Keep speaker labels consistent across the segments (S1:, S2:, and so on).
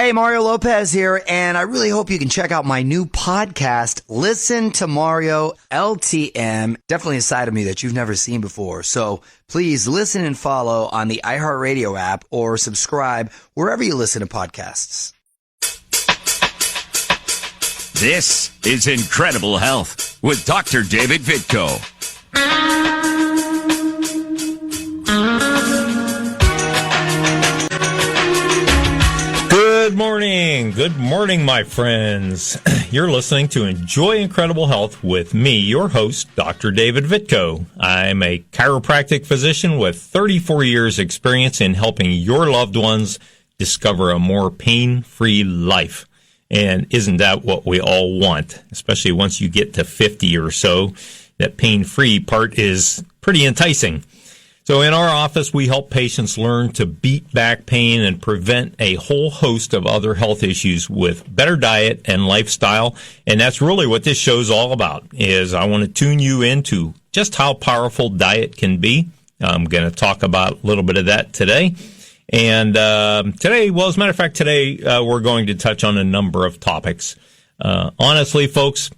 S1: Hey, Mario Lopez here, and I really hope you can check out my new podcast, Listen to Mario LTM. Definitely a side of me that you've never seen before. So please listen and follow on the iHeartRadio app or subscribe wherever you listen to podcasts.
S2: This is Incredible Health with Dr. David Vitko.
S3: Good morning, my friends. You're listening to Enjoy Incredible Health with me, your host, Dr. David Vitko. I'm a chiropractic physician with 34 years experience in helping your loved ones discover a more pain-free life. And isn't that what we all want? Especially once you get to 50 or so, that pain-free part is pretty enticing. So in our office, we help patients learn to beat back pain and prevent a whole host of other health issues with better diet and lifestyle. And that's really what this show's all about, is I want to tune you into just how powerful diet can be. I'm going to talk about a little bit of that today. And today, well, as a matter of fact, today we're going to touch on a number of topics. Honestly, folks,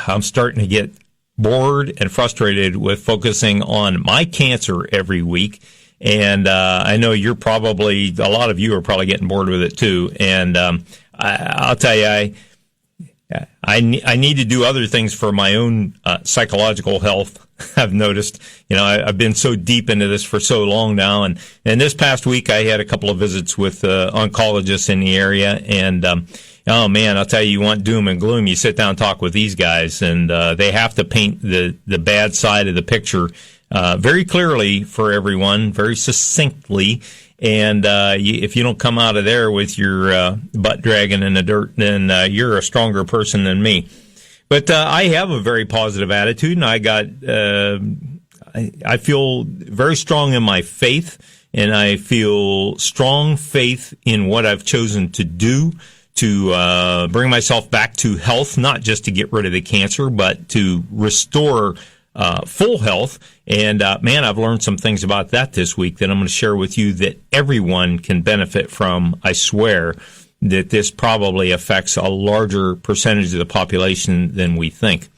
S3: I'm starting to get bored and frustrated with focusing on my cancer every week. And I know a lot of you are probably getting bored with it too. And I'll tell you, I need to do other things for my own psychological health. I've noticed, I've been so deep into this for so long now. And this past week, I had a couple of visits with oncologists in the area. And oh man, I'll tell you, you want doom and gloom. You sit down and talk with these guys, and they have to paint the bad side of the picture very clearly for everyone, very succinctly. And if you don't come out of there with your butt dragging in the dirt, then you're a stronger person than me. But I have a very positive attitude, and I feel very strong in my faith, and I feel strong faith in what I've chosen to do to bring myself back to health, not just to get rid of the cancer, but to restore full health. And man, I've learned some things about that this week that I'm going to share with you that everyone can benefit from. I swear that this probably affects a larger percentage of the population than we think.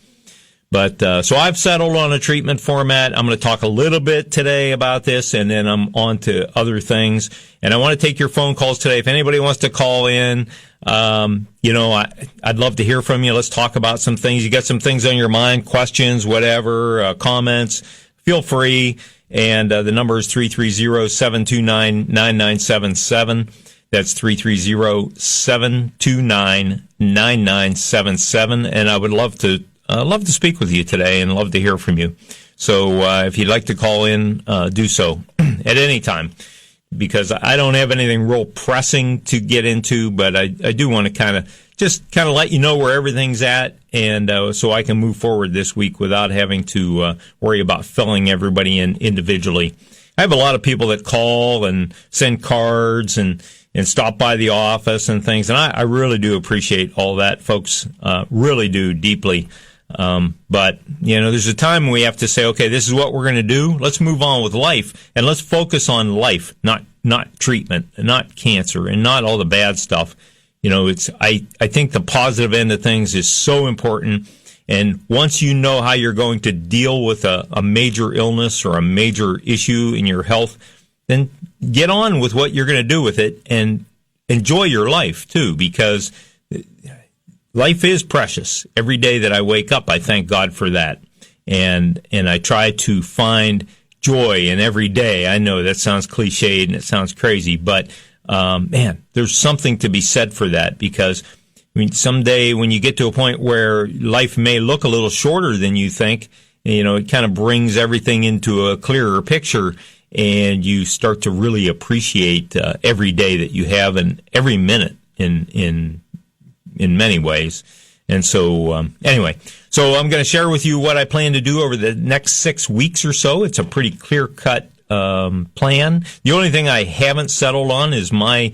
S3: But so I've settled on a treatment format. I'm going to talk a little bit today about this, and then I'm on to other things. And I want to take your phone calls today. If anybody wants to call in, I'd love to hear from you. Let's talk about some things. You got some things on your mind, questions, whatever, comments, feel free. And the number is 330-729-9977. That's 330-729-9977. And I would love to speak with you today and love to hear from you. So if you'd like to call in, do so at any time, because I don't have anything real pressing to get into, but I do want to kind of let you know where everything's at, and so I can move forward this week without having to worry about filling everybody in individually. I have a lot of people that call and send cards and stop by the office and things, and I really do appreciate all that, folks. Really do deeply. But there's a time when we have to say, okay, this is what we're going to do. Let's move on with life, and let's focus on life, not treatment, and not cancer, and not all the bad stuff. I think the positive end of things is so important. And once you know how you're going to deal with a major illness or a major issue in your health, then get on with what you're going to do with it and enjoy your life too, because life is precious. Every day that I wake up, I thank God for that. And I try to find joy in every day. I know that sounds cliched and it sounds crazy, but man, there's something to be said for that, because someday when you get to a point where life may look a little shorter than you think, it kind of brings everything into a clearer picture, and you start to really appreciate every day that you have and every minute in many ways. And so, anyway, so I'm going to share with you what I plan to do over the next 6 weeks or so. It's a pretty clear-cut plan. The only thing I haven't settled on is my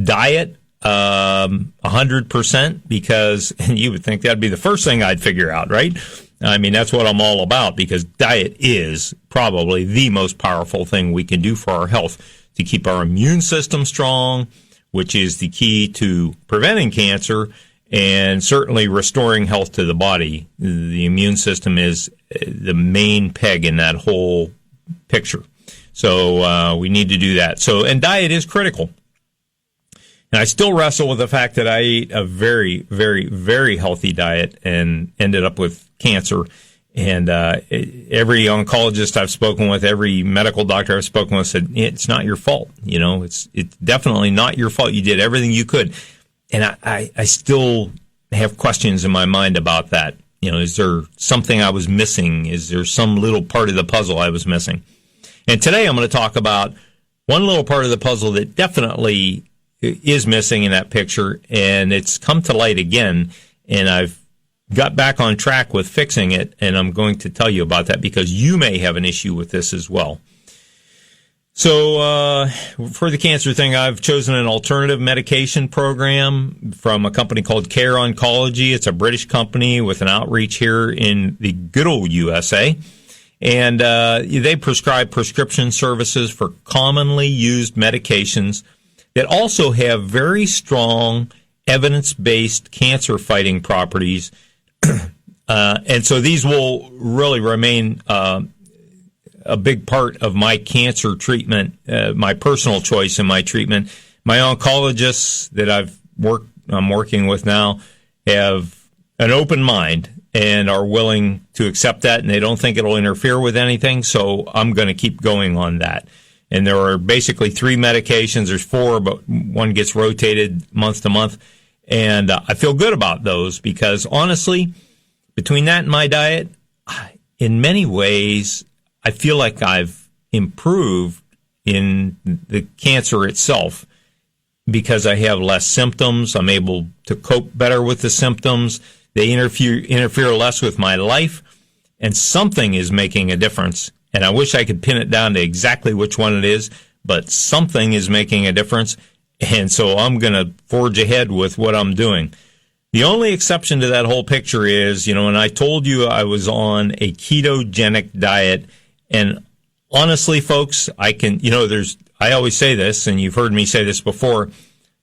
S3: diet 100%, because you would think that'd be the first thing I'd figure out, right? I mean, that's what I'm all about, because diet is probably the most powerful thing we can do for our health to keep our immune system strong, which is the key to preventing cancer and certainly restoring health to the body. The immune system is the main peg in that whole picture. So we need to do that. So, and diet is critical. And I still wrestle with the fact that I ate a very, very, very healthy diet and ended up with cancer. And every oncologist I've spoken with, every medical doctor I've spoken with said, it's not your fault. You know, it's definitely not your fault. You did everything you could. And I still have questions in my mind about that. You know, is there something I was missing? Is there some little part of the puzzle I was missing? And today I'm going to talk about one little part of the puzzle that definitely is missing in that picture, and it's come to light again, and I've got back on track with fixing it, and I'm going to tell you about that because you may have an issue with this as well. So for the cancer thing, I've chosen an alternative medication program from a company called Care Oncology. It's a British company with an outreach here in the good old USA. And they prescribe prescription services for commonly used medications that also have very strong evidence-based cancer-fighting properties. And so these will really remain a big part of my cancer treatment, my personal choice in my treatment. My oncologists that I'm working with now have an open mind and are willing to accept that, and they don't think it'll interfere with anything, so I'm going to keep going on that. And there are basically 3 medications. There's 4, but one gets rotated month to month. And I feel good about those because, honestly, between that and my diet, in many ways, I feel like I've improved in the cancer itself because I have less symptoms. I'm able to cope better with the symptoms. They interfere less with my life, and something is making a difference. And I wish I could pin it down to exactly which one it is, but something is making a difference, and so I'm going to forge ahead with what I'm doing. The only exception to that whole picture is, you know, when I told you I was on a ketogenic diet, and honestly, folks, I always say this, and you've heard me say this before,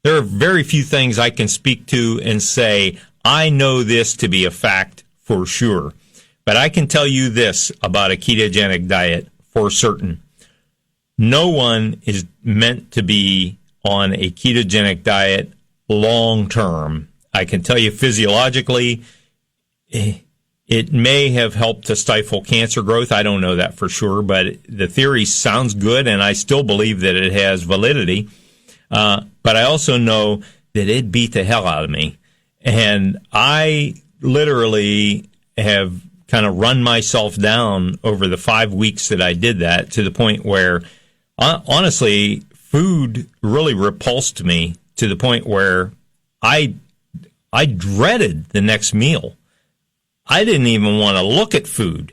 S3: there are very few things I can speak to and say, I know this to be a fact for sure. But I can tell you this about a ketogenic diet for certain. No one is meant to be on a ketogenic diet long term. I can tell you physiologically, it may have helped to stifle cancer growth. I don't know that for sure, but the theory sounds good, and I still believe that it has validity. But I also know that it beat the hell out of me. And I literally have kind of run myself down over the 5 weeks that I did that to the point where, honestly, food really repulsed me to the point where I dreaded the next meal. I didn't even want to look at food.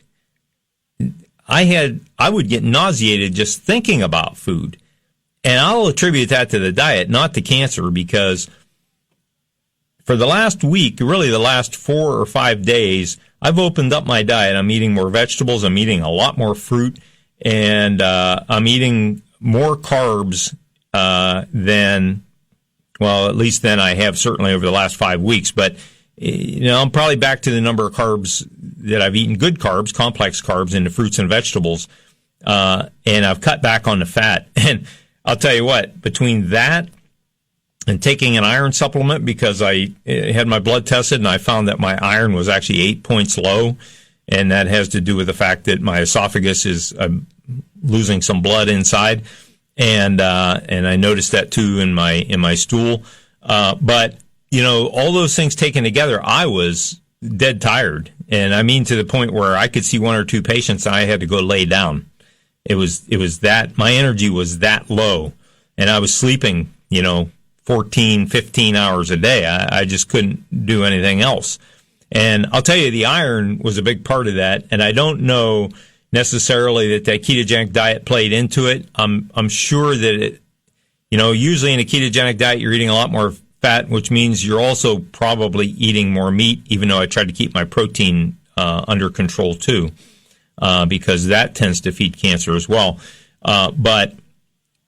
S3: I would get nauseated just thinking about food. And I'll attribute that to the diet, not to cancer, because for the last week, really the last 4 or 5 days, I've opened up my diet. I'm eating more vegetables. I'm eating a lot more fruit. And I'm eating more carbs than at least than I have certainly over the last 5 weeks. But, I'm probably back to the number of carbs that I've eaten, good carbs, complex carbs into fruits and vegetables. And I've cut back on the fat. And I'll tell you what, between that and taking an iron supplement, because I had my blood tested and I found that my iron was actually 8 points low, and that has to do with the fact that my esophagus is losing some blood inside, and I noticed that too in my stool. But all those things taken together, I was dead tired, and I mean to the point where I could see 1 or 2 patients and I had to go lay down. It was that my energy was that low, and I was sleeping 14, 15 hours a day. I just couldn't do anything else. And I'll tell you, the iron was a big part of that. And I don't know necessarily that ketogenic diet played into it. I'm sure that it, usually in a ketogenic diet, you're eating a lot more fat, which means you're also probably eating more meat, even though I tried to keep my protein under control too, because that tends to feed cancer as well. But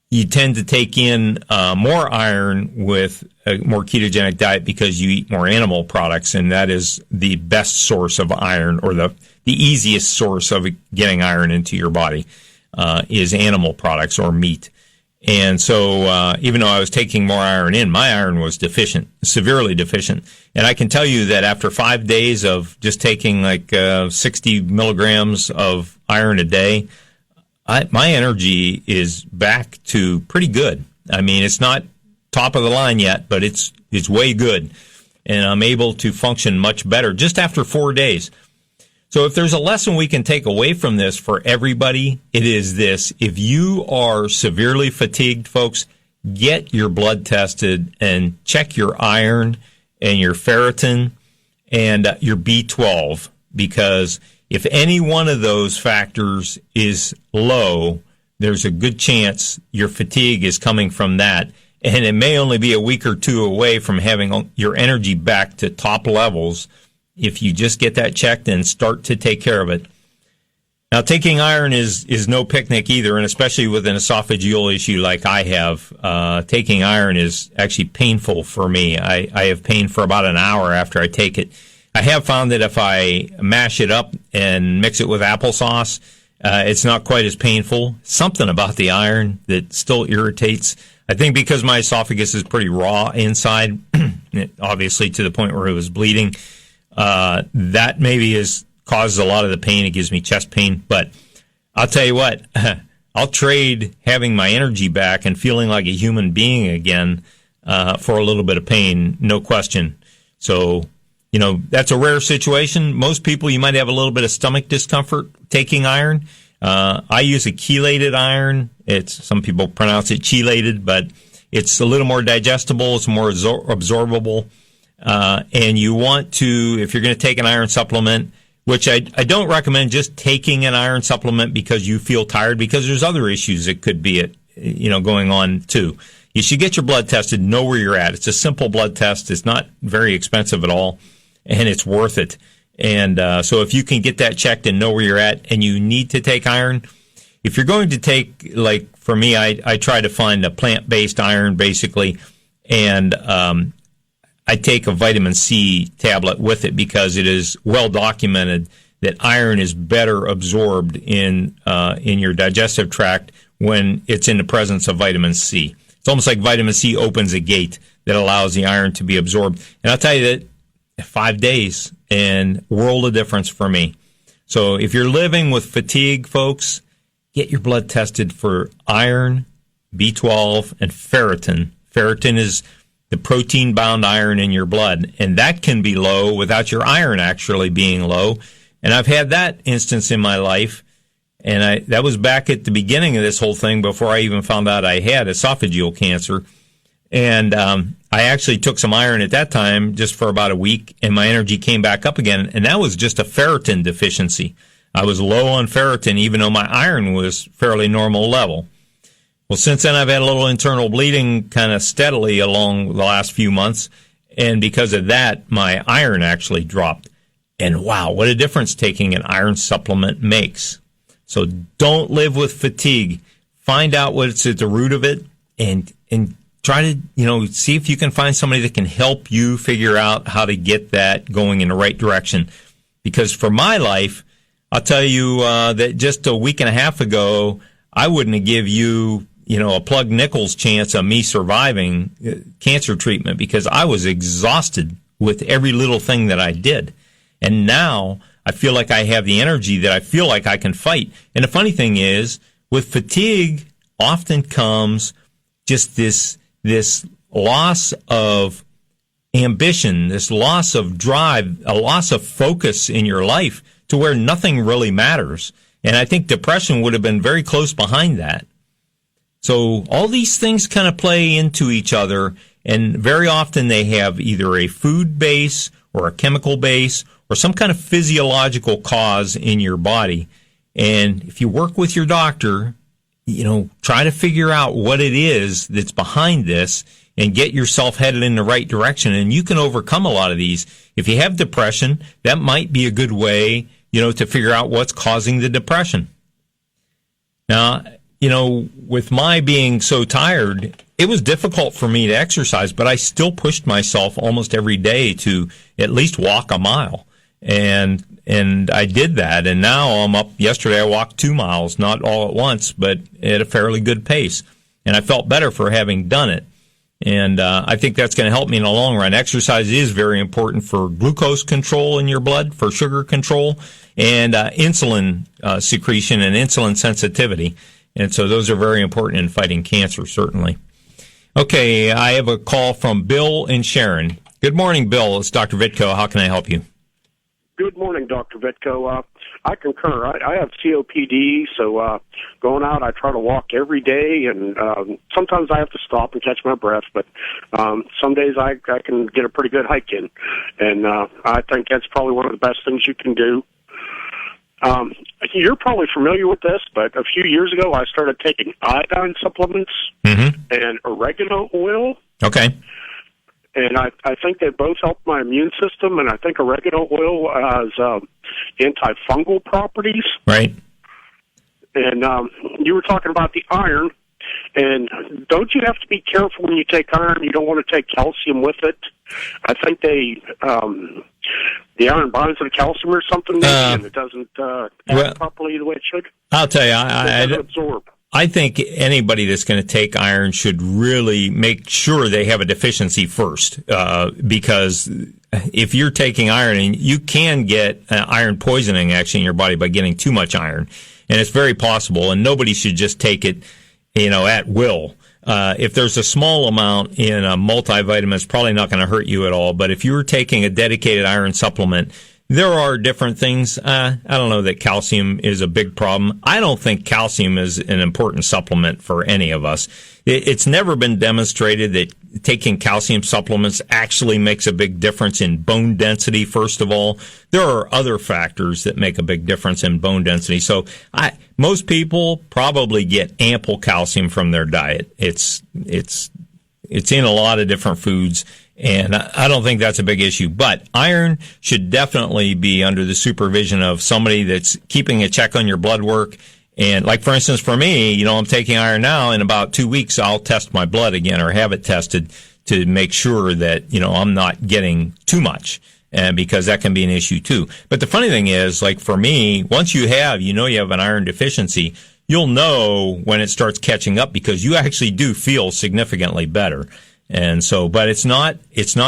S3: you tend to take in more iron with a more ketogenic diet because you eat more animal products, and that is the best source of iron, or the easiest source of getting iron into your body is animal products or meat. And so even though I was taking more iron in, my iron was deficient, severely deficient. And I can tell you that after 5 days of just taking like 60 milligrams of iron a day, my energy is back to pretty good. I mean, it's not top of the line yet, but it's way good. And I'm able to function much better just after 4 days. So if there's a lesson we can take away from this for everybody, it is this. If you are severely fatigued, folks, get your blood tested and check your iron and your ferritin and your B12, because if any one of those factors is low, there's a good chance your fatigue is coming from that. And it may only be a week or two away from having your energy back to top levels if you just get that checked and start to take care of it. Now, taking iron is no picnic either, and especially with an esophageal issue like I have, taking iron is actually painful for me. I have pain for about an hour after I take it. I have found that if I mash it up and mix it with applesauce, it's not quite as painful. Something about the iron that still irritates. I think because my esophagus is pretty raw inside, obviously to the point where it was bleeding, that maybe has caused a lot of the pain. It gives me chest pain. But I'll tell you what, I'll trade having my energy back and feeling like a human being again for a little bit of pain, no question. So, you know, that's a rare situation. Most people, you might have a little bit of stomach discomfort taking iron. I use a chelated iron. Some people pronounce it chelated, but it's a little more digestible. It's more absorbable. And you want to, if you're going to take an iron supplement, which I don't recommend just taking an iron supplement because you feel tired, because there's other issues that could be going on too. You should get your blood tested, know where you're at. It's a simple blood test. It's not very expensive at all, and it's worth it. And so if you can get that checked and know where you're at, and you need to take iron, if you're going to take, like for me, I try to find a plant-based iron basically, and I take a vitamin C tablet with it because it is well documented that iron is better absorbed in your digestive tract when it's in the presence of vitamin C. It's almost like vitamin C opens a gate that allows the iron to be absorbed. And I'll tell you that 5 days, and world of difference for me. So if you're living with fatigue, folks, get your blood tested for iron, B12, and ferritin. Ferritin is the protein-bound iron in your blood, and that can be low without your iron actually being low. And I've had that instance in my life, and that was back at the beginning of this whole thing before I even found out I had esophageal cancer. And I actually took some iron at that time just for about a week, and my energy came back up again, and that was just a ferritin deficiency. I was low on ferritin even though my iron was fairly normal level. Well, since then, I've had a little internal bleeding kind of steadily along the last few months, and because of that, my iron actually dropped. And wow, what a difference taking an iron supplement makes. So don't live with fatigue. Find out what's at the root of it, and try to, see if you can find somebody that can help you figure out how to get that going in the right direction. Because for my life, I'll tell you that just a week and a half ago, I wouldn't have give you, a plug nickel's chance of me surviving cancer treatment because I was exhausted with every little thing that I did. And now I feel like I have the energy that I feel like I can fight. And the funny thing is, with fatigue often comes just this loss of ambition, this loss of drive, a loss of focus in your life to where nothing really matters. And I think depression would have been very close behind that. So all these things kind of play into each other, and very often they have either a food base or a chemical base or some kind of physiological cause in your body. And if you work with your doctor, try to figure out what it is that's behind this and get yourself headed in the right direction. And you can overcome a lot of these. If you have depression, that might be a good way, to figure out what's causing the depression. Now, with my being so tired, it was difficult for me to exercise, but I still pushed myself almost every day to at least walk a mile. And I did that. And now I'm up. Yesterday I walked 2 miles, not all at once, but at a fairly good pace. And I felt better for having done it. And I think that's going to help me in the long run. Exercise is very important for glucose control in your blood, for sugar control, and insulin secretion and insulin sensitivity. And so those are very important in fighting cancer, certainly. Okay, I have a call from Bill and Sharon. Good morning, Bill. It's Dr. Vitko. How can I help you?
S4: Good morning, Dr. Vitko. I concur. I have COPD, so going out, I try to walk every day, and sometimes I have to stop and catch my breath, but some days I can get a pretty good hike in, and I think that's probably one of the best things you can do. You're probably familiar with this, but a few years ago I started taking iodine supplements and oregano oil.
S3: Okay.
S4: And I think they both help my immune system, and I think oregano oil has antifungal properties.
S3: Right.
S4: And you were talking about the iron, and don't you have to be careful when you take iron? You don't want to take calcium with it. I think the iron binds to the calcium or something, maybe, and it doesn't act properly the way it should.
S3: I'll tell you,
S4: it doesn't absorb.
S3: I think anybody that's going to take iron should really make sure they have a deficiency first, because if you're taking iron, and you can get iron poisoning actually in your body by getting too much iron, and it's very possible, and nobody should just take it, at will. If there's a small amount in a multivitamin, it's probably not going to hurt you at all, but if you're taking a dedicated iron supplement, there are different things. I don't know that calcium is a big problem. I don't think calcium is an important supplement for any of us. It's never been demonstrated that taking calcium supplements actually makes a big difference in bone density, first of all. There are other factors that make a big difference in bone density. So most people probably get ample calcium from their diet. It's in a lot of different foods. And I don't think that's a big issue. But iron should definitely be under the supervision of somebody that's keeping a check on your blood work. And like, for instance, for me, I'm taking iron now. In about 2 weeks, I'll test my blood again or have it tested to make sure that, I'm not getting too much. And because that can be an issue too. But the funny thing is, like for me, once you have an iron deficiency, you'll know when it starts catching up because you actually do feel significantly better. And so, but it's not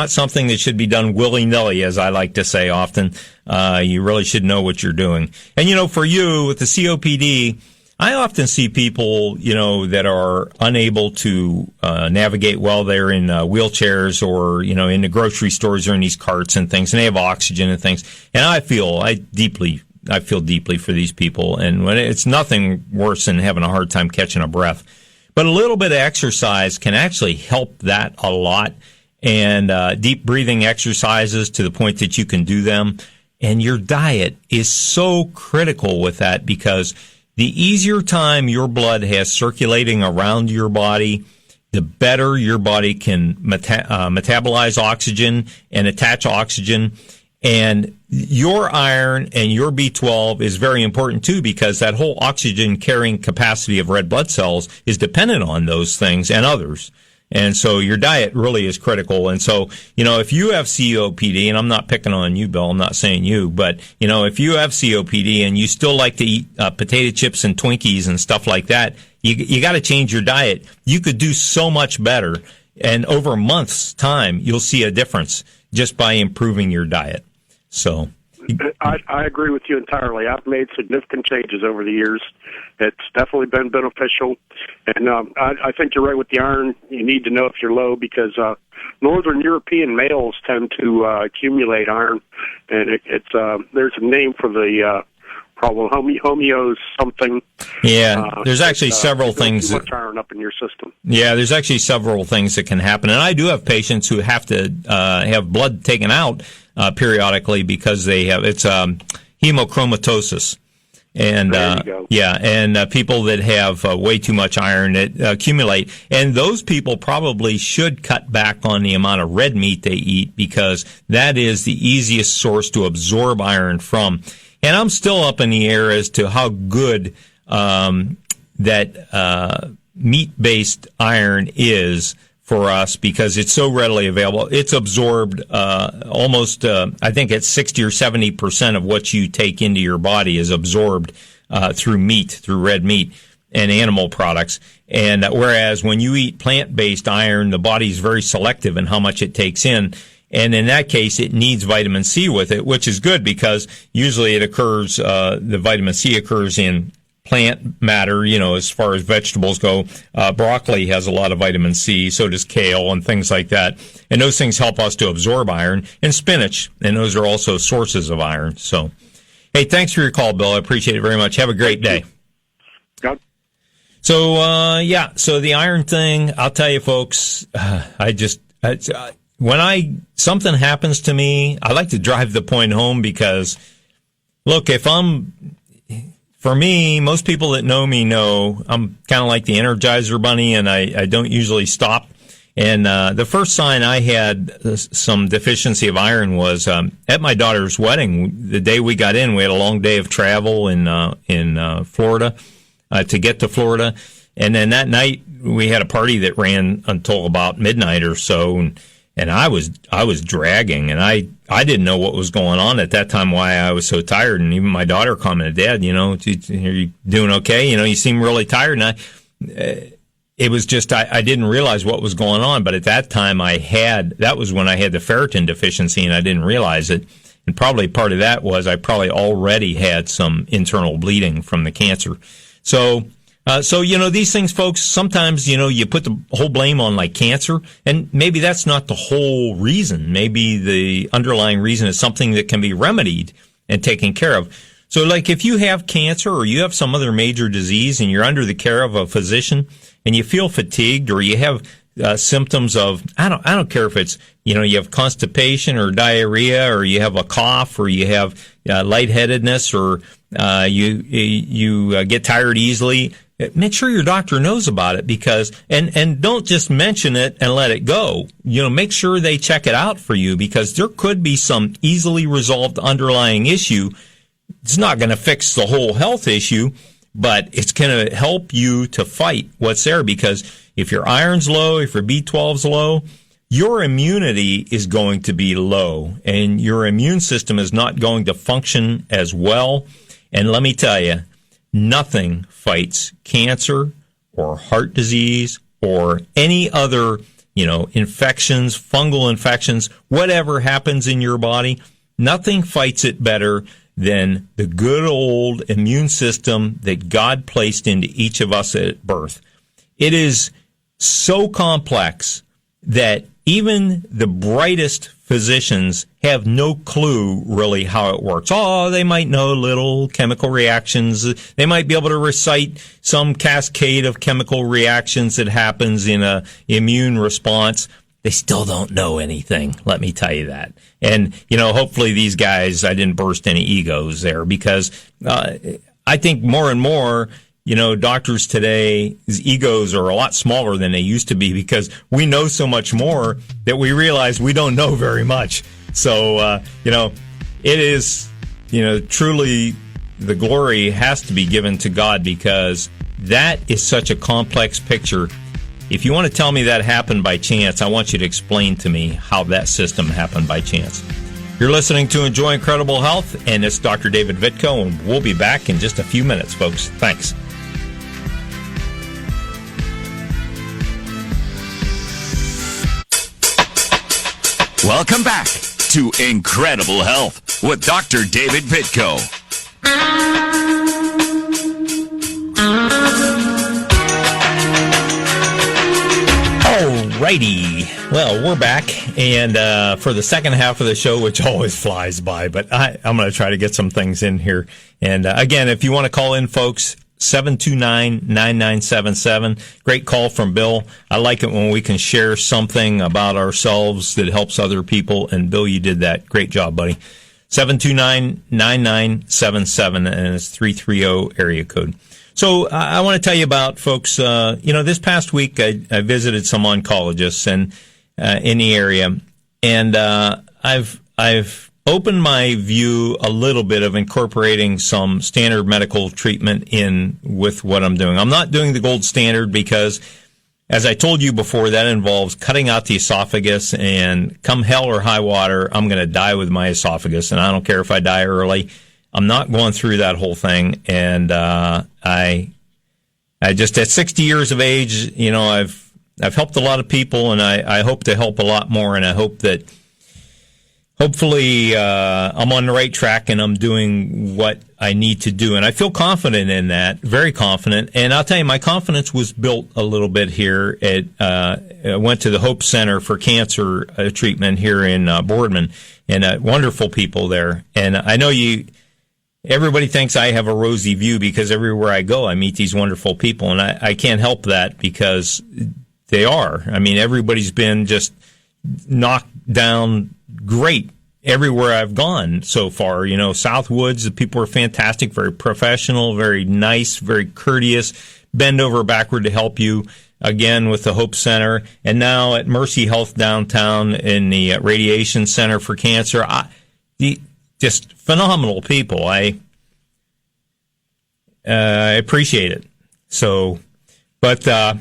S3: something that should be done willy-nilly, as I like to say often. You really should know what you're doing. And, for you, with the COPD, I often see people, that are unable to navigate well. They're in wheelchairs or, in the grocery stores or in these carts and things, and they have oxygen and things. And I feel deeply for these people. And when it's nothing worse than having a hard time catching a breath. But a little bit of exercise can actually help that a lot, and deep breathing exercises to the point that you can do them. And your diet is so critical with that, because the easier time your blood has circulating around your body, the better your body can metabolize oxygen and attach oxygen. And your iron and your B12 is very important too, because that whole oxygen carrying capacity of red blood cells is dependent on those things and others. And so your diet really is critical. And so, if you have COPD, and I'm not picking on you, Bill, I'm not saying you, but, if you have COPD and you still like to eat potato chips and Twinkies and stuff like that, you got to change your diet. You could do so much better. And over a month's time, you'll see a difference just by improving your diet. So
S4: I agree with you entirely. I've made significant changes over the years. It's definitely been beneficial. And I think you're right with the iron. You need to know if you're low, because Northern European males tend to accumulate iron. And there's a name for the problem, homeos something.
S3: Yeah, there's actually several things.
S4: Too much iron up in your system.
S3: Yeah, there's actually several things that can happen. And I do have patients who have to have blood taken out periodically because it's hemochromatosis. And people that have way too much iron that accumulate, and those people probably should cut back on the amount of red meat they eat, because that is the easiest source to absorb iron from. And I'm still up in the air as to how good that meat-based iron is for us because it's so readily available. It's absorbed almost, I think it's 60 or 70% of what you take into your body is absorbed through meat, through red meat and animal products. And whereas when you eat plant-based iron, the body's very selective in how much it takes in. And in that case, it needs vitamin C with it, which is good because usually it occurs, the vitamin C occurs in plant matter, as far as vegetables go. Broccoli has a lot of vitamin C, so does kale and things like that. And those things help us to absorb iron, and spinach, and those are also sources of iron. So, hey, thanks for your call, Bill. I appreciate it very much. Have a great day.
S4: God.
S3: So, so the iron thing, I'll tell you, folks, when something happens to me, I like to drive the point home because, look, for me, most people that know me know I'm kind of like the Energizer Bunny, and I don't usually stop. And the first sign I had some deficiency of iron was at my daughter's wedding. The day we got in, we had a long day of travel in Florida to get to Florida. And then that night, we had a party that ran until about midnight or so. And I was dragging, and I didn't know what was going on at that time, why I was so tired. And even my daughter commented, "Dad, are you doing okay? You seem really tired." And it was just, I didn't realize what was going on. But at that time that was when I had the ferritin deficiency, and I didn't realize it. And probably part of that was I probably already had some internal bleeding from the cancer. So these things, folks, sometimes, you put the whole blame on like cancer, and maybe that's not the whole reason. Maybe the underlying reason is something that can be remedied and taken care of. So like if you have cancer or you have some other major disease and you're under the care of a physician and you feel fatigued or you have symptoms of, I don't care if it's, you have constipation or diarrhea or you have a cough or you have lightheadedness or you get tired easily. Make sure your doctor knows about it because, and don't just mention it and let it go. Make sure they check it out for you because there could be some easily resolved underlying issue. It's not going to fix the whole health issue, but it's going to help you to fight what's there because if your iron's low, if your B12's low, your immunity is going to be low and your immune system is not going to function as well. And let me tell you, nothing fights cancer or heart disease or any other, infections, fungal infections, whatever happens in your body. Nothing fights it better than the good old immune system that God placed into each of us at birth. It is so complex that even the brightest physicians have no clue really how it works. Oh, they might know little chemical reactions. They might be able to recite some cascade of chemical reactions that happens in a immune response. They still don't know anything, let me tell you that. And, hopefully these guys, I didn't burst any egos there because I think more and more, doctors today's egos are a lot smaller than they used to be because we know so much more that we realize we don't know very much. So, it is, truly the glory has to be given to God because that is such a complex picture. If you want to tell me that happened by chance, I want you to explain to me how that system happened by chance. You're listening to Enjoy Incredible Health, and it's Dr. David Vitko, and we'll be back in just a few minutes, folks. Thanks.
S2: Welcome back to Incredible Health with Dr. David Vitko.
S3: Alrighty. Well, we're back, and for the second half of the show, which always flies by, but I'm going to try to get some things in here. And again, if you want to call in, folks, 729-9977. Great call from Bill. I like it when we can share something about ourselves that helps other people. And Bill, you did that. Great job, buddy. 729-9977, and it's 330 area code. So I want to tell you about, folks, this past week I visited some oncologists and in the area, and I've opened my view a little bit of incorporating some standard medical treatment in with what I'm doing. I'm not doing the gold standard because, as I told you before, that involves cutting out the esophagus, and come hell or high water, I'm going to die with my esophagus, and I don't care if I die early. I'm not going through that whole thing, and I just, at 60 years of age, you know, I've helped a lot of people, and I hope to help a lot more, and I hope that hopefully I'm on the right track and I'm doing what I need to do. And I feel confident in that, very confident. And I'll tell you, my confidence was built a little bit here. I went to the Hope Center for Cancer Treatment here in Boardman, and wonderful people there. And I know everybody thinks I have a rosy view because everywhere I go, I meet these wonderful people. And I can't help that because they are. I mean, everybody's been just knocked down great everywhere I've gone so far. You know, Southwoods, the people are fantastic, very professional, very nice, very courteous, bend over backward to help you. Again, with the Hope Center, and now at Mercy Health downtown in the Radiation Center for Cancer. Just phenomenal people. I appreciate it. So at the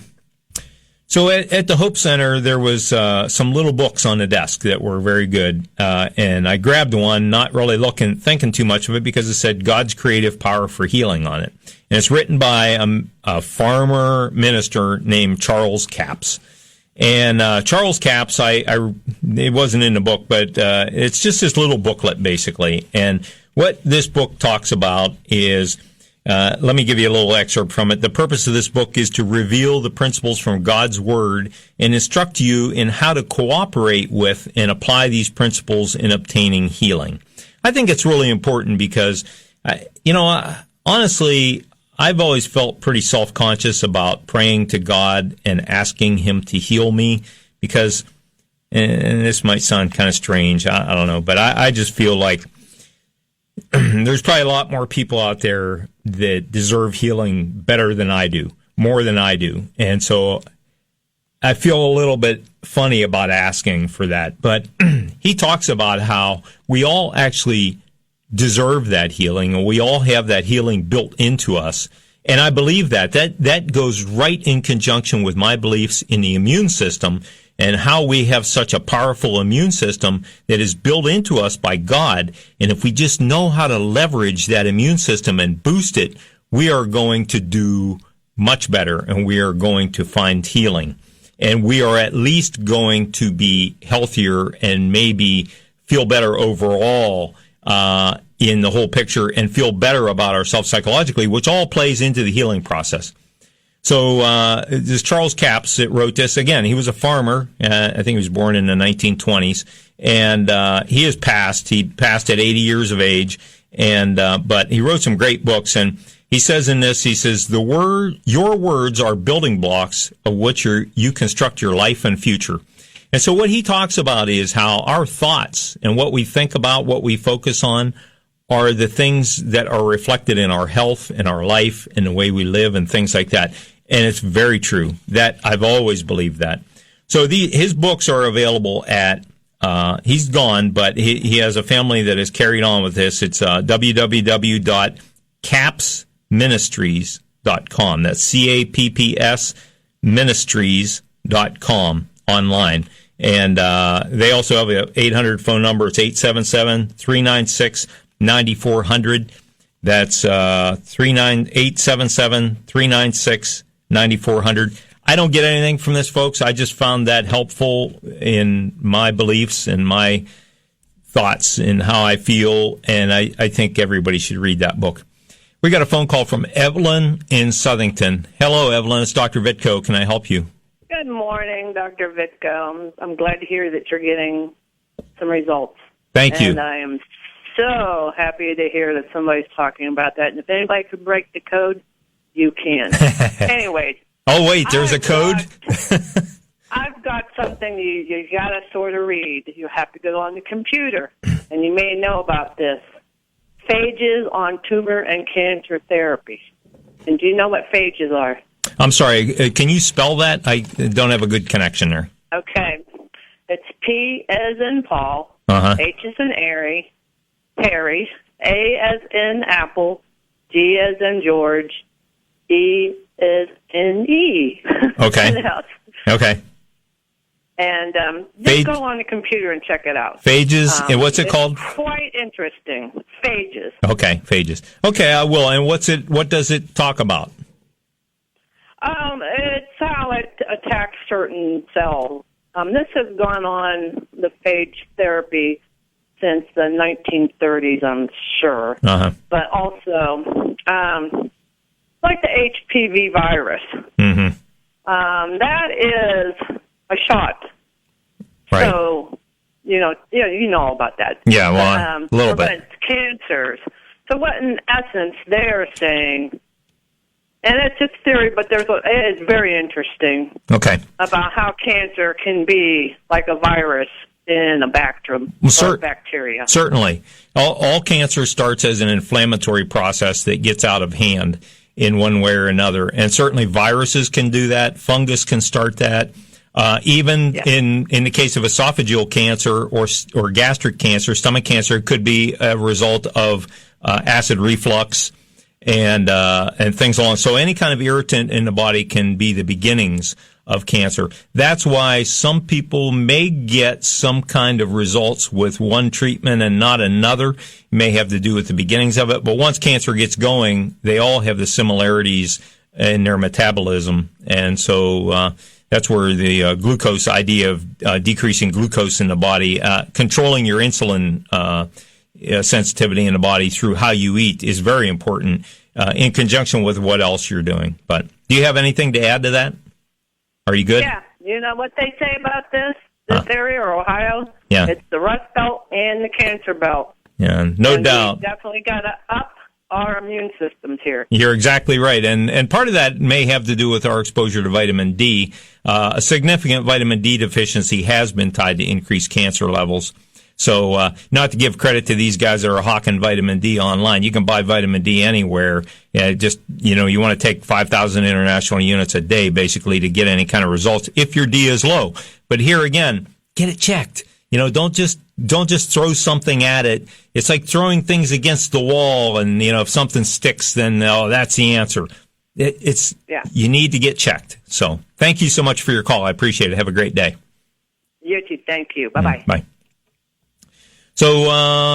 S3: Hope Center, there was some little books on the desk that were very good, and I grabbed one, not really thinking too much of it, because it said God's Creative Power for Healing on it. And it's written by a farmer minister named Charles Capps. And Charles Capps, it wasn't in the book, but it's just this little booklet, basically. And what this book talks about is, let me give you a little excerpt from it. The purpose of this book is to reveal the principles from God's Word and instruct you in how to cooperate with and apply these principles in obtaining healing. I think it's really important because, honestly, I've always felt pretty self-conscious about praying to God and asking Him to heal me because, and this might sound kind of strange, I don't know, but I just feel like there's probably a lot more people out there that deserve healing better than I do, more than I do. And so I feel a little bit funny about asking for that. But he talks about how we all actually deserve that healing, and we all have that healing built into us. And I believe that goes right in conjunction with my beliefs in the immune system and how we have such a powerful immune system that is built into us by God. And if we just know how to leverage that immune system and boost it, we are going to do much better, and we are going to find healing. And we are at least going to be healthier and maybe feel better overall in the whole picture, and feel better about ourselves psychologically, which all plays into the healing process. So this Charles Capps that wrote this, again, he was a farmer. I think he was born in the 1920s, and he has passed. He passed at 80 years of age, and but he wrote some great books. And he says in this, he says, your words are building blocks of which you construct your life and future. And so what he talks about is how our thoughts and what we think about, what we focus on, are the things that are reflected in our health and our life and the way we live and things like that. And it's very true. That I've always believed that. So his books are available at, he's gone, but he has a family that has carried on with this. It's www.cappsministries.com. That's CAPPS ministries.com online. And they also have an 800 phone number. It's 877-396-9400. That's 877-396-9400. I don't get anything from this, folks. I just found that helpful in my beliefs and my thoughts and how I feel, and I think everybody should read that book. We got a phone call from Evelyn in Southington. Hello, Evelyn. It's Dr. Vitko. Can I help you?
S5: Good morning, Dr. Vitko. I'm glad to hear that you're getting some results.
S3: Thank you.
S5: And I am so happy to hear that somebody's talking about that. And if anybody could break the code, you can. Anyway.
S3: Oh, wait, there's a code?
S5: I've got something you got to sort of read. You have to go on the computer, and you may know about this. Phages on tumor and cancer therapy. And do you know what phages are?
S3: I'm sorry, can you spell that? I don't have a good connection there.
S5: Okay. It's P as in Paul, H as in Airy, Harry, A as in Apple, G as in George, E as in E.
S3: Okay. Okay.
S5: And just go on the computer and check it out.
S3: Phages, and what's it called?
S5: Quite interesting. Phages.
S3: Okay, phages. Okay, I will. And what does it talk about?
S5: It's how it attacks certain cells. This has gone on, the phage therapy, since the 1930s, I'm sure.
S3: Uh-huh.
S5: But also, like the HPV virus, that is a shot.
S3: Right.
S5: So, you know all about that.
S3: Yeah, well, a little bit.
S5: Prevents cancers. So what, in essence, they're saying, and it's just theory, but it's very interesting.
S3: Okay.
S5: About how cancer can be like a virus in a bacterium or bacteria.
S3: Certainly. All cancer starts as an inflammatory process that gets out of hand in one way or another. And certainly viruses can do that. Fungus can start that. Even in the case of esophageal cancer or gastric cancer, stomach cancer, it could be a result of acid reflux and things along. So any kind of irritant in the body can be the beginnings of cancer. That's why some people may get some kind of results with one treatment and not another. It may have to do with the beginnings of it. But once cancer gets going, they all have the similarities in their metabolism. And so that's where the glucose idea of decreasing glucose in the body, controlling your insulin sensitivity in the body through how you eat is very important in conjunction with what else you're doing. But do you have anything to add to that? Are you good?
S5: Yeah. You know what they say about this area, or Ohio?
S3: Yeah.
S5: It's the rust belt and the cancer belt.
S3: Yeah, no doubt.
S5: We definitely got to up our immune systems here.
S3: You're exactly right. And part of that may have to do with our exposure to vitamin D. A significant vitamin D deficiency has been tied to increased cancer levels. So not to give credit to these guys that are hawking vitamin D online. You can buy vitamin D anywhere. You want to take 5,000 international units a day, basically, to get any kind of results if your D is low. But here again, get it checked. Don't just throw something at it. It's like throwing things against the wall, and if something sticks, then that's the answer. You need to get checked. So thank you so much for your call. I appreciate it. Have a great day.
S5: You too. Thank you. Bye-bye.
S3: Bye. So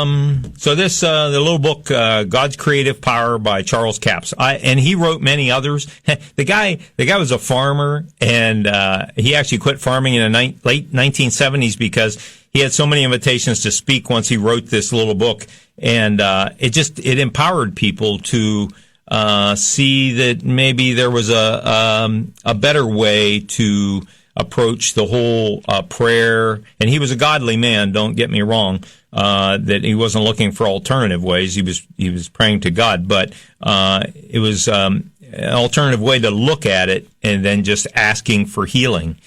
S3: this the little book, God's Creative Power by Charles Capps, and he wrote many others. The guy was a farmer, and he actually quit farming in the late 1970s because he had so many invitations to speak once he wrote this little book, and it empowered people to see that maybe there was a better way to approach the whole prayer. And he was a godly man, don't get me wrong. That he wasn't looking for alternative ways. He was praying to God, but it was an alternative way to look at it, and then just asking for healing.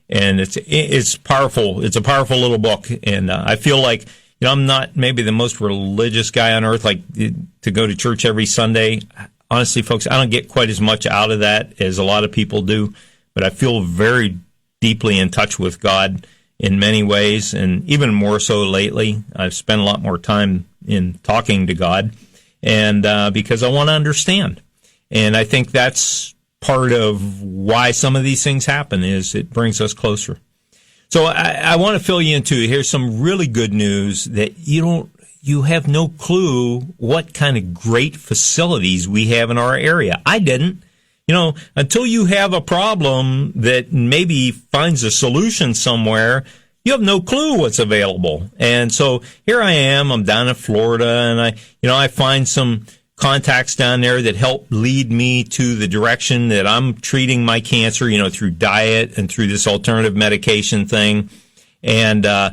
S3: And it's powerful. It's a powerful little book, and I feel like I'm not maybe the most religious guy on earth, like to go to church every Sunday. Honestly, folks, I don't get quite as much out of that as a lot of people do, but I feel very deeply in touch with God in many ways, and even more so lately. I've spent a lot more time in talking to God, and because I want to understand. And I think that's part of why some of these things happen, is it brings us closer. So I want to fill you into, here's some really good news that you have no clue what kind of great facilities we have in our area. I didn't. Until you have a problem that maybe finds a solution somewhere, you have no clue what's available. And so here I am, I'm down in Florida, and I find some contacts down there that help lead me to the direction that I'm treating my cancer, through diet and through this alternative medication thing. And I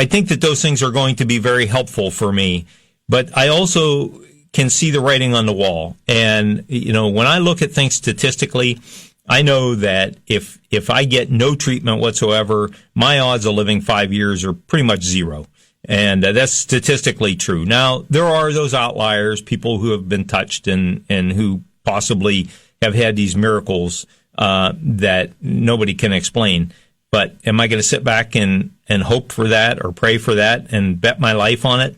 S3: think that those things are going to be very helpful for me. But I also can see the writing on the wall. And, when I look at things statistically, I know that if I get no treatment whatsoever, my odds of living 5 years are pretty much zero. And that's statistically true. Now, there are those outliers, people who have been touched and who possibly have had these miracles that nobody can explain. But am I going to sit back and and hope for that or pray for that and bet my life on it.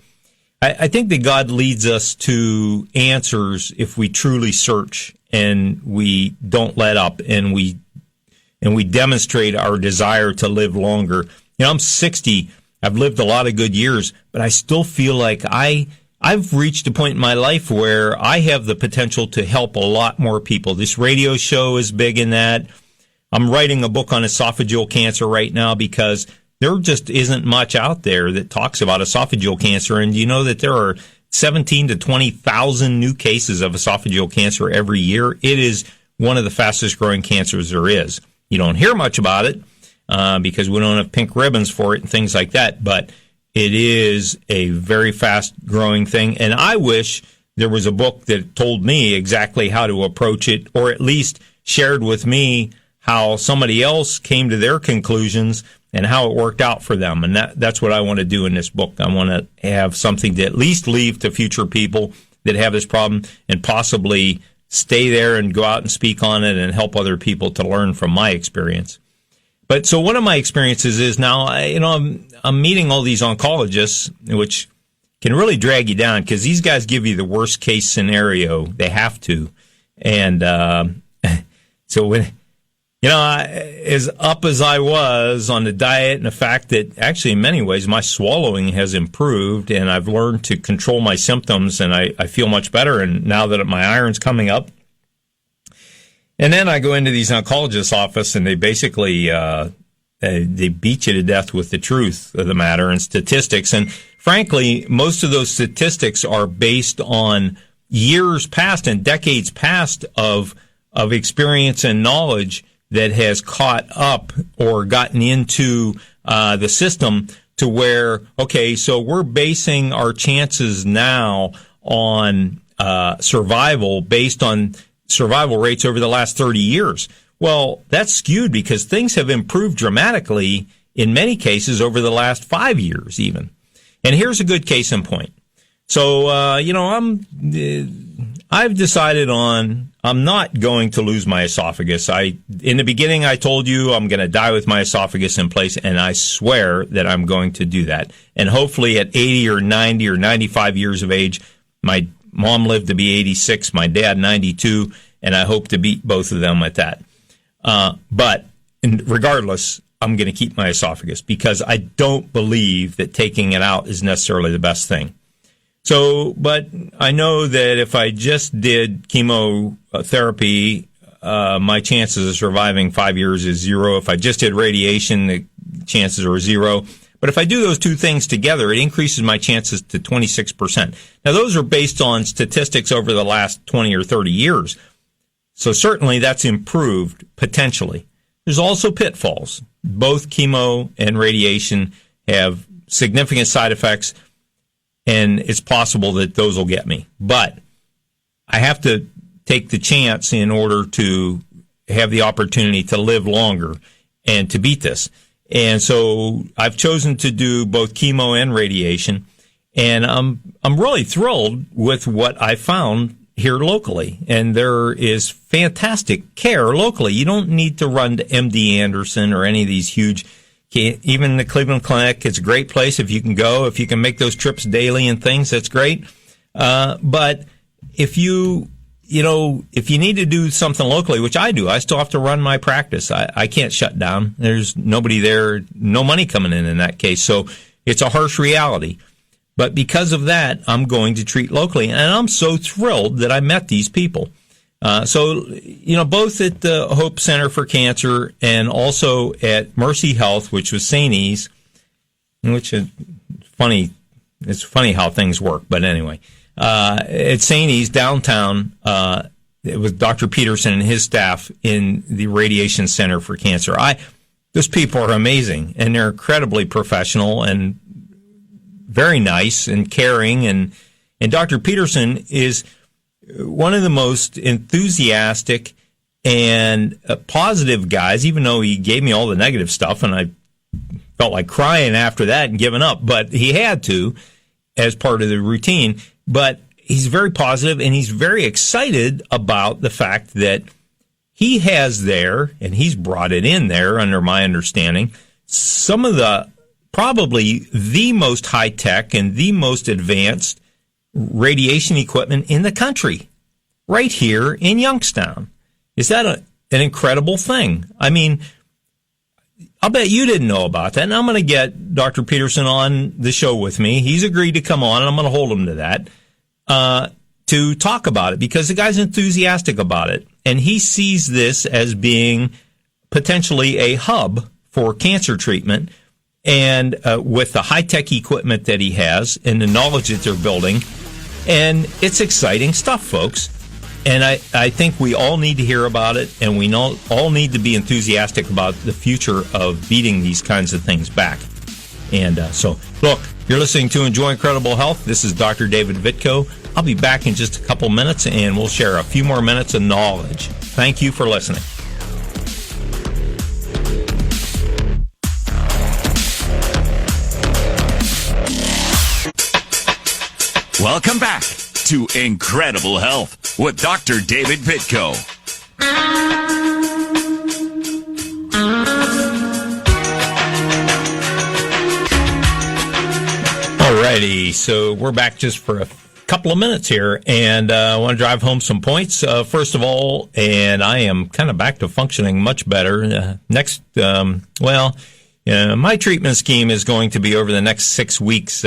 S3: I think that God leads us to answers if we truly search and we don't let up and we demonstrate our desire to live longer. I'm 60. I've lived a lot of good years, but I still feel like I've reached a point in my life where I have the potential to help a lot more people. This radio show is big in that. I'm writing a book on esophageal cancer right now because there just isn't much out there that talks about esophageal cancer. And you know that there are 17 to 20,000 new cases of esophageal cancer every year. It is one of the fastest growing cancers there is. You don't hear much about it because we don't have pink ribbons for it and things like that. But it is a very fast growing thing. And I wish there was a book that told me exactly how to approach it, or at least shared with me how somebody else came to their conclusions and how it worked out for them. And that's what I want to do in this book. I want to have something to at least leave to future people that have this problem and possibly stay there and go out and speak on it and help other people to learn from my experience. But so one of my experiences is now, I'm meeting all these oncologists, which can really drag you down because these guys give you the worst case scenario. They have to. And so when, as up as I was on the diet and the fact that actually in many ways my swallowing has improved and I've learned to control my symptoms and I feel much better. And now that my iron's coming up, and then I go into these oncologists' office and they basically, they beat you to death with the truth of the matter and statistics. And frankly, most of those statistics are based on years past and decades past of experience and knowledge that has caught up or gotten into the system to where, okay, so we're basing our chances now on survival based on survival rates over the last 30 years. Well, that's skewed because things have improved dramatically in many cases over the last 5 years even. And here's a good case in point. So, I've decided I'm not going to lose my esophagus. In the beginning, I told you I'm going to die with my esophagus in place, and I swear that I'm going to do that. And hopefully at 80 or 90 or 95 years of age, my mom lived to be 86, my dad 92, and I hope to beat both of them at that. But regardless, I'm going to keep my esophagus because I don't believe that taking it out is necessarily the best thing. So, but I know that if I just did chemotherapy, my chances of surviving 5 years is 0. If I just did radiation, the chances are 0. But if I do those two things together, it increases my chances to 26%. Now, those are based on statistics over the last 20 or 30 years. So certainly that's improved potentially. There's also pitfalls. Both chemo and radiation have significant side effects, and it's possible that those will get me. But I have to take the chance in order to have the opportunity to live longer and to beat this. And so I've chosen to do both chemo and radiation, and I'm really thrilled with what I found here locally. And there is fantastic care locally. You don't need to run to MD Anderson or any of these huge, even the Cleveland Clinic. It's a great place if you can go. If you can make those trips daily and things, that's great. But if you need to do something locally, which I do, I still have to run my practice. I can't shut down. There's nobody there, no money coming in that case. So it's a harsh reality. But because of that, I'm going to treat locally. And I'm so thrilled that I met these people. So both at the Hope Center for Cancer and also at Mercy Health, which was St. E's, which is funny. It's funny how things work. But anyway, at St. E's downtown, it was Dr. Peterson and his staff in the Radiation Center for Cancer. Those people are amazing, and they're incredibly professional and very nice and caring. And Dr. Peterson is one of the most enthusiastic and positive guys, even though he gave me all the negative stuff, and I felt like crying after that and giving up. But he had to as part of the routine. But he's very positive, and he's very excited about the fact that he has there, and he's brought it in there under my understanding, some of the probably the most high-tech and the most advanced radiation equipment in the country, right here in Youngstown. Is that an incredible thing? I mean, I'll bet you didn't know about that, and I'm going to get Dr. Peterson on the show with me. He's agreed to come on, and I'm going to hold him to that, to talk about it, because the guy's enthusiastic about it, and he sees this as being potentially a hub for cancer treatment, and with the high-tech equipment that he has and the knowledge that they're building, and it's exciting stuff, folks. And I think we all need to hear about it, and we all need to be enthusiastic about the future of beating these kinds of things back. And so, look, you're listening to Enjoy Incredible Health. This is Dr. David Vitko. I'll be back in just a couple minutes, and we'll share a few more minutes of knowledge. Thank you for listening.
S2: Welcome back to Incredible Health with Dr. David Vitko.
S3: Alrighty, so we're back just for a couple of minutes here, and I want to drive home some points. First of all, and I am kind of back to functioning much better. My treatment scheme is going to be over the next 6 weeks.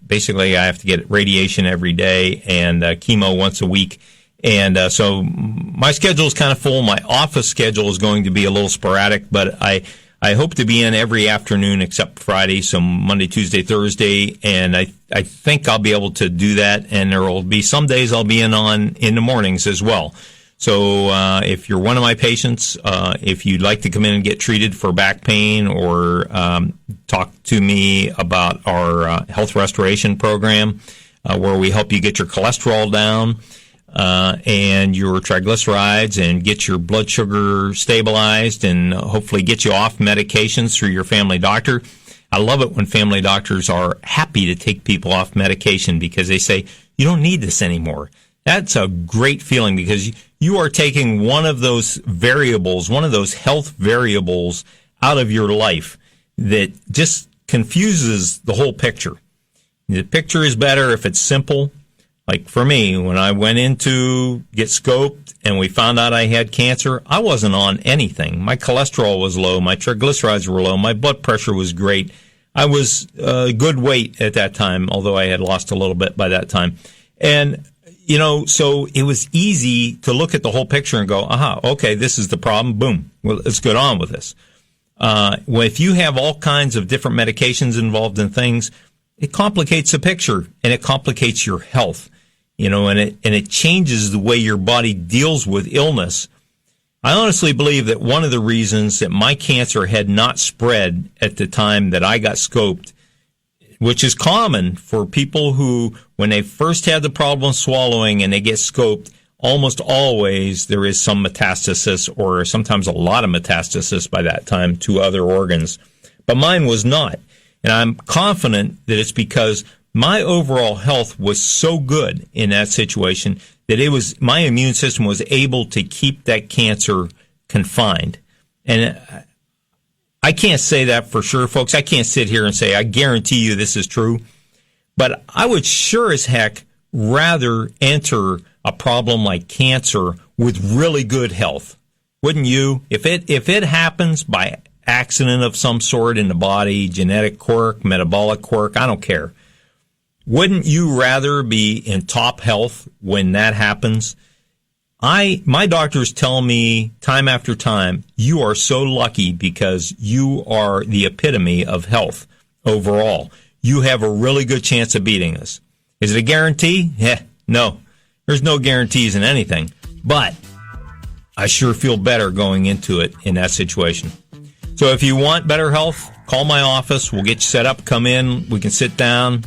S3: Basically, I have to get radiation every day and chemo once a week. And so my schedule is kind of full. My office schedule is going to be a little sporadic, but I hope to be in every afternoon except Friday, so Monday, Tuesday, Thursday, and I think I'll be able to do that. And there will be some days I'll be in the mornings as well. So if you're one of my patients, if you'd like to come in and get treated for back pain or talk to me about our health restoration program, where we help you get your cholesterol down and your triglycerides and get your blood sugar stabilized and hopefully get you off medications through your family doctor. I love it when family doctors are happy to take people off medication because they say, you don't need this anymore. That's a great feeling because you are taking one of those variables, one of those health variables out of your life that just confuses the whole picture. The picture is better if it's simple. Like for me, when I went in to get scoped and we found out I had cancer, I wasn't on anything. My cholesterol was low. My triglycerides were low. My blood pressure was great. I was good weight at that time, although I had lost a little bit by that time. And so it was easy to look at the whole picture and go, okay, this is the problem. Boom. Well, let's get on with this. If you have all kinds of different medications involved in things, it complicates the picture and it complicates your health, and it changes the way your body deals with illness. I honestly believe that one of the reasons that my cancer had not spread at the time that I got scoped, which is common for people who, when they first had the problem swallowing and they get scoped, almost always there is some metastasis or sometimes a lot of metastasis by that time to other organs. But mine was not. And I'm confident that it's because my overall health was so good in that situation that my immune system was able to keep that cancer confined. And I can't say that for sure, folks. I can't sit here and say, I guarantee you this is true. But I would sure as heck rather enter a problem like cancer with really good health. Wouldn't you? If it happens by accident of some sort in the body, genetic quirk, metabolic quirk, I don't care. Wouldn't you rather be in top health when that happens? My doctors tell me time after time, you are so lucky because you are the epitome of health overall. You have a really good chance of beating this. Is it a guarantee? No. There's no guarantees in anything. But I sure feel better going into it in that situation. So if you want better health, call my office. We'll get you set up. Come in. We can sit down.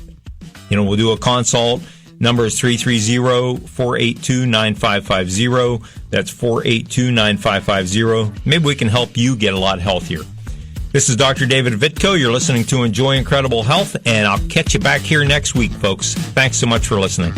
S3: We'll do a consult. Number is 330-482-9550. That's 482-9550. Maybe we can help you get a lot healthier. This is Dr. David Vitko. You're listening to Enjoy Incredible Health, and I'll catch you back here next week, folks. Thanks so much for listening.